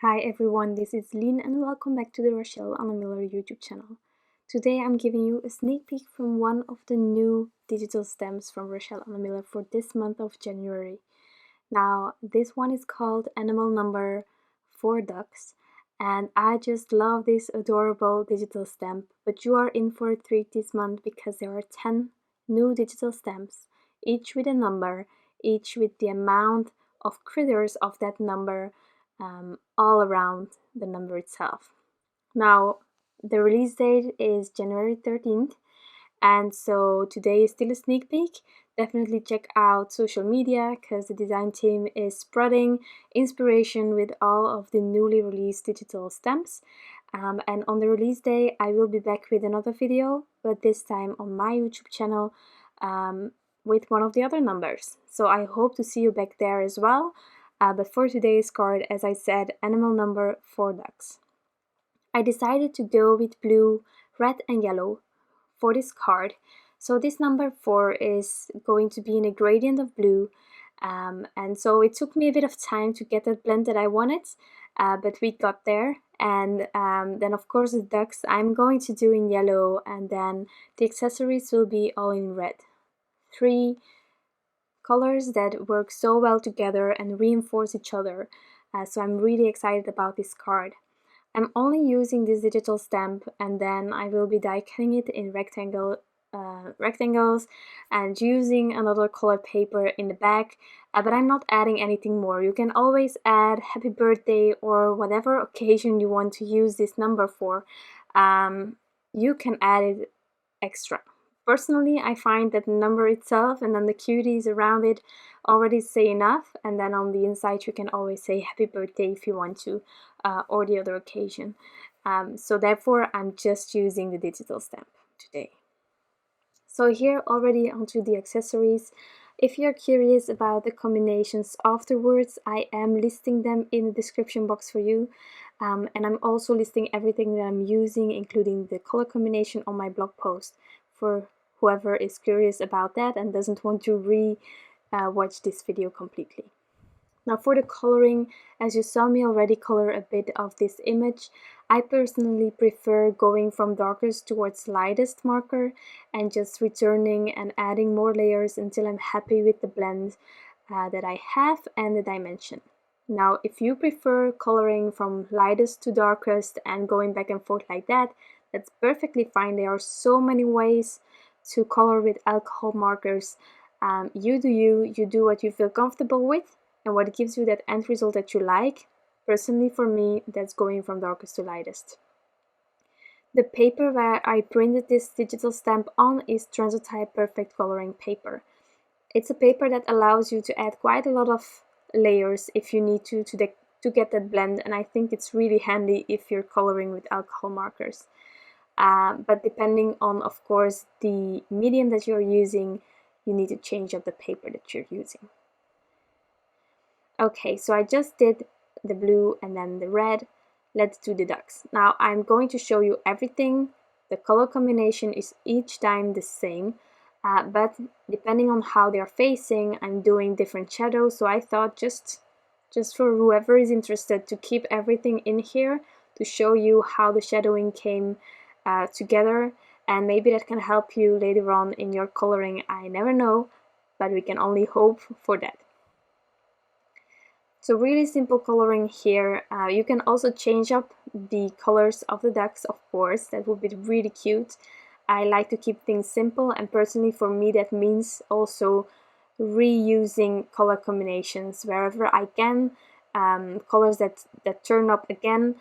Hi everyone, this is Lynn and welcome back to the Rachelle Anne Miller YouTube channel. Today I'm giving you a sneak peek from one of the new digital stamps from Rachelle Anne Miller for this month of January. Now, this one is called Animal Number 4 Ducks, and I just love this adorable digital stamp, but you are in for a treat this month because there are 10 new digital stamps, each with a number, each with the amount of critters of that number all around the number itself. Now, the release date is January 13th, and so today is still a sneak peek. Definitely check out social media because the design team is spreading inspiration with all of the newly released digital stamps. And on the release day, I will be back with another video, but this time on my YouTube channel with one of the other numbers. So I hope to see you back there as well. But for today's card, as I said, Animal Number 4 Ducks. I decided to go with blue, red and yellow for this card. So this number 4 is going to be in a gradient of blue, and so it took me a bit of time to get that blend that I wanted, but we got there. And then of course the ducks I'm going to do in yellow, and then the accessories will be all in red. 3 colors that work so well together and reinforce each other, so I'm really excited about this card. I'm only using this digital stamp, and then I will be die cutting it in rectangles and using another color paper in the back, but I'm not adding anything more. You can always add happy birthday or whatever occasion you want to use this number for. You can add it extra. Personally, I find that the number itself and then the cuties around it already say enough, and then on the inside you can always say happy birthday if you want to, or the other occasion. So therefore I'm just using the digital stamp today. So here already onto the accessories. If you're curious about the combinations afterwards, I am listing them in the description box for you. And I'm also listing everything that I'm using, including the color combination, on my blog post for whoever is curious about that and doesn't want to watch this video completely. Now for the coloring, as you saw me already color a bit of this image, I personally prefer going from darkest towards lightest marker and just returning and adding more layers until I'm happy with the blend that I have and the dimension. Now if you prefer coloring from lightest to darkest and going back and forth like that, that's perfectly fine. There are so many ways to color with alcohol markers. You do what you feel comfortable with and what gives you that end result that you like. Personally for me, that's going from darkest to lightest. The paper where I printed this digital stamp on is Transotype Perfect Coloring Paper. It's a paper that allows you to add quite a lot of layers if you need to get that blend, and I think it's really handy if you're coloring with alcohol markers. But depending on, of course, the medium that you're using, you need to change up the paper that you're using. Okay, so I just did the blue and then the red. Let's do the ducks. Now I'm going to show you everything. The color combination is each time the same, but depending on how they are facing, I'm doing different shadows. So I thought just for whoever is interested to keep everything in here to show you how the shadowing came together, and maybe that can help you later on in your coloring. I never know, but we can only hope for that. So really simple coloring here. You can also change up the colors of the ducks, of course. That would be really cute. I like to keep things simple, and personally for me that means also reusing color combinations wherever I can. Colors that turn up again.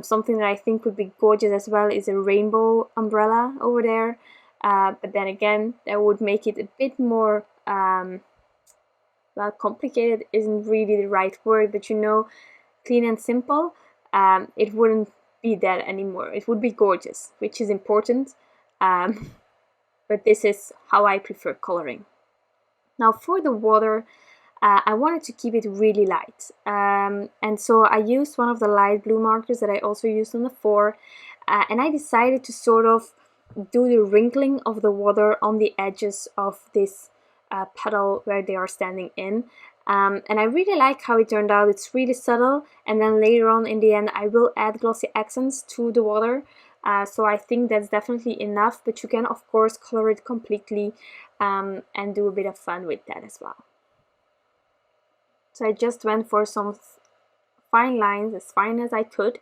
Something that I think would be gorgeous as well is a rainbow umbrella over there. But then again, that would make it a bit more well, complicated isn't really the right word, but you know, clean and simple. It wouldn't be that anymore. It would be gorgeous, which is important. But this is how I prefer coloring. Now for the water, I wanted to keep it really light. And so I used one of the light blue markers that I also used on the 4. And I decided to sort of do the wrinkling of the water on the edges of this petal where they are standing in. And I really like how it turned out. It's really subtle, and then later on in the end I will add glossy accents to the water. So I think that's definitely enough, but you can of course color it completely and do a bit of fun with that as well. So I just went for some fine lines, as fine as I could.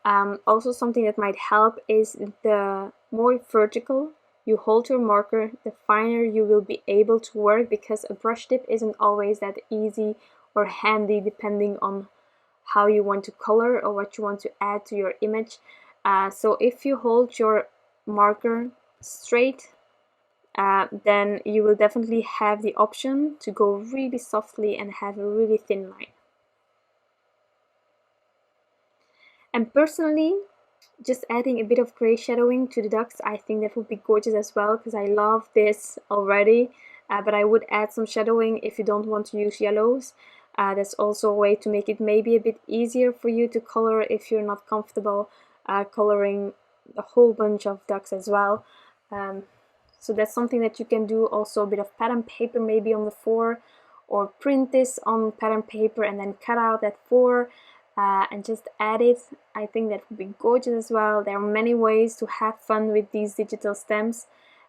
Also something that might help is the more vertical you hold your marker, the finer you will be able to work, because a brush tip isn't always that easy or handy depending on how you want to color or what you want to add to your image. So if you hold your marker straight, then you will definitely have the option to go really softly and have a really thin line. And personally, just adding a bit of gray shadowing to the ducks, I think that would be gorgeous as well, because I love this already. But I would add some shadowing if you don't want to use yellows. That's also a way to make it maybe a bit easier for you to color if you're not comfortable coloring a whole bunch of ducks as well. So that's something that you can do. Also a bit of pattern paper maybe on the 4, or print this on pattern paper and then cut out that 4 and just add it. I think that would be gorgeous as well. There are many ways to have fun with these digital stamps,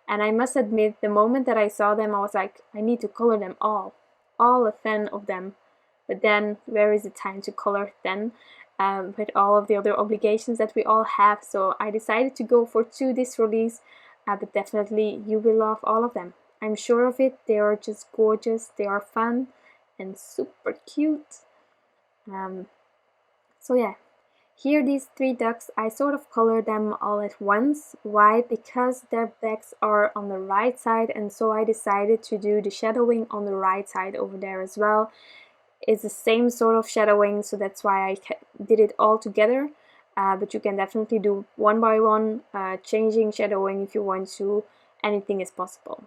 and I must admit, the moment that I saw them I was like, I need to color them all a fan of them. But then where is the time to color then, with all of the other obligations that we all have? So I decided to go for 2 this release, but definitely you will love all of them. I'm sure of it. They are just gorgeous, they are fun and super cute. So yeah, here these 3 ducks, I sort of colored them all at once. Why? Because their backs are on the right side, and so I decided to do the shadowing on the right side over there as well. It's the same sort of shadowing, so that's why I did it all together. But you can definitely do one by one, changing shadowing if you want to. Anything is possible.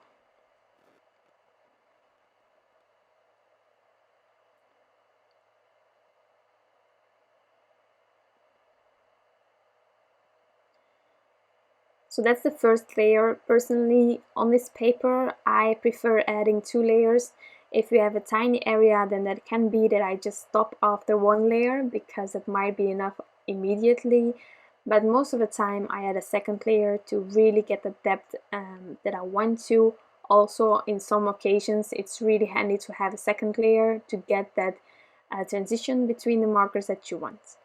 So that's the first layer. Personally, on this paper, I prefer adding 2 layers. If you have a tiny area, then that can be that I just stop after 1 layer, because it might be enough immediately. But most of the time I add a second layer to really get the depth that I want to. Also, in some occasions, it's really handy to have a second layer to get that transition between the markers that you want.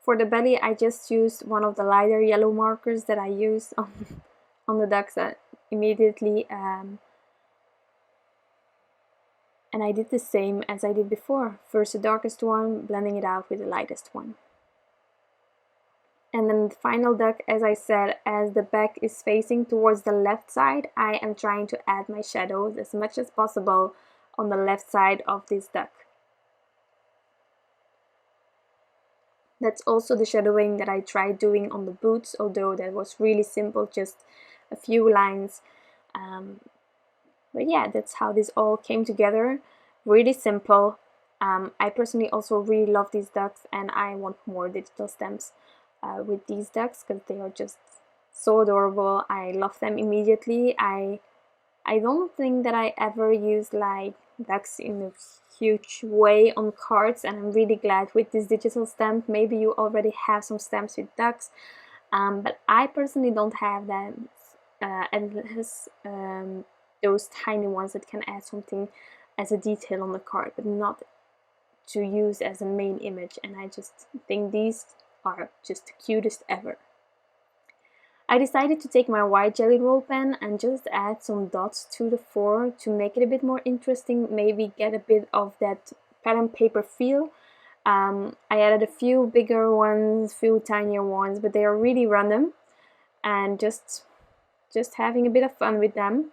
For the belly, I just used one of the lighter yellow markers that I used on the ducks immediately, and I did the same as I did before. First the darkest one, blending it out with the lightest one. And then the final duck, as I said, as the back is facing towards the left side, I am trying to add my shadows as much as possible on the left side of this duck. That's also the shadowing that I tried doing on the boots, although that was really simple, just a few lines. But yeah, that's how this all came together. Really simple. I personally also really love these ducks, and I want more digital stamps with these ducks because they are just so adorable. I love them immediately. I don't think that I ever used like ducks in a huge way on cards, and I'm really glad with this digital stamp. Maybe you already have some stamps with ducks, but I personally don't have them endless, those tiny ones that can add something as a detail on the card, but not to use as a main image, and I just think these are just the cutest ever. I decided to take my white jelly roll pen and just add some dots to the 4 to make it a bit more interesting, maybe get a bit of that pattern paper feel. I added a few bigger ones, few tinier ones, but they are really random, and just having a bit of fun with them.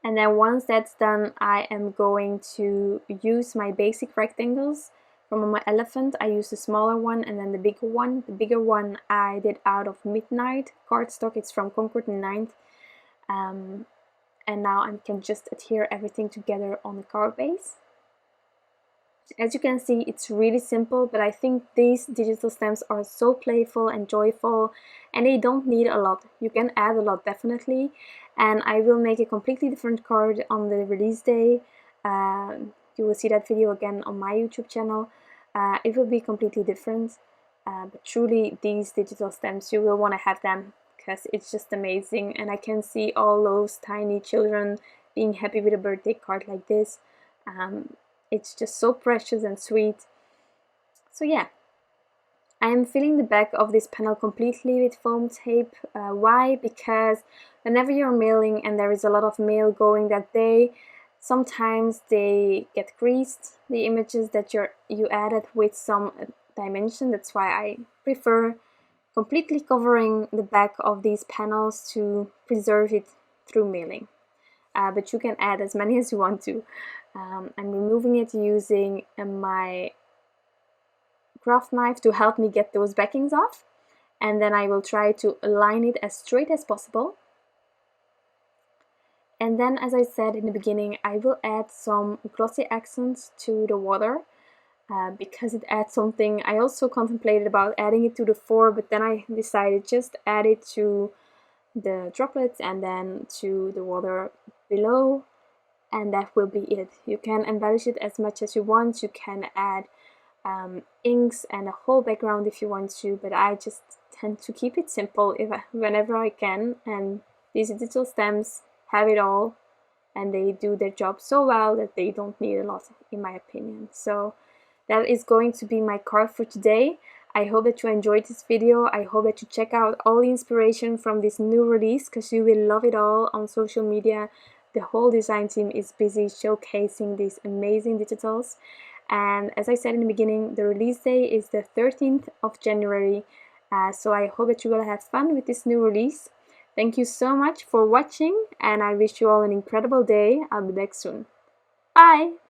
And then once that's done, I am going to use my basic rectangles From my elephant, I used the smaller one and then the bigger one. The bigger one I did out of Midnight cardstock. It's from Concord and Ninth. And now I can just adhere everything together on the card base. As you can see, it's really simple, but I think these digital stamps are so playful and joyful, and they don't need a lot. You can add a lot, definitely, and I will make a completely different card on the release day. You will see that video again on my YouTube channel. It will be completely different, but truly these digital stamps, you will want to have them because it's just amazing, and I can see all those tiny children being happy with a birthday card like this. It's just so precious and sweet. So yeah, I am filling the back of this panel completely with foam tape. Why? Because whenever you're mailing and there is a lot of mail going that day, sometimes they get creased, the images that you added with some dimension. That's why I prefer completely covering the back of these panels to preserve it through mailing. But you can add as many as you want to. I'm removing it using my craft knife to help me get those backings off, and then I will try to align it as straight as possible. And then, as I said in the beginning, I will add some glossy accents to the water because it adds something. I also contemplated about adding it to the 4, but then I decided just add it to the droplets and then to the water below, and that will be it. You can embellish it as much as you want. You can add inks and a whole background if you want to, but I just tend to keep it simple whenever I can, and these digital stamps have it all, and they do their job so well that they don't need a lot, in my opinion. So that is going to be my card for today. I hope that you enjoyed this video. I hope that you check out all the inspiration from this new release, because you will love it all on social media. The whole design team is busy showcasing these amazing digitals. And as I said in the beginning, the release day is the 13th of January. So I hope that you will have fun with this new release. Thank you so much for watching, and I wish you all an incredible day. I'll be back soon. Bye!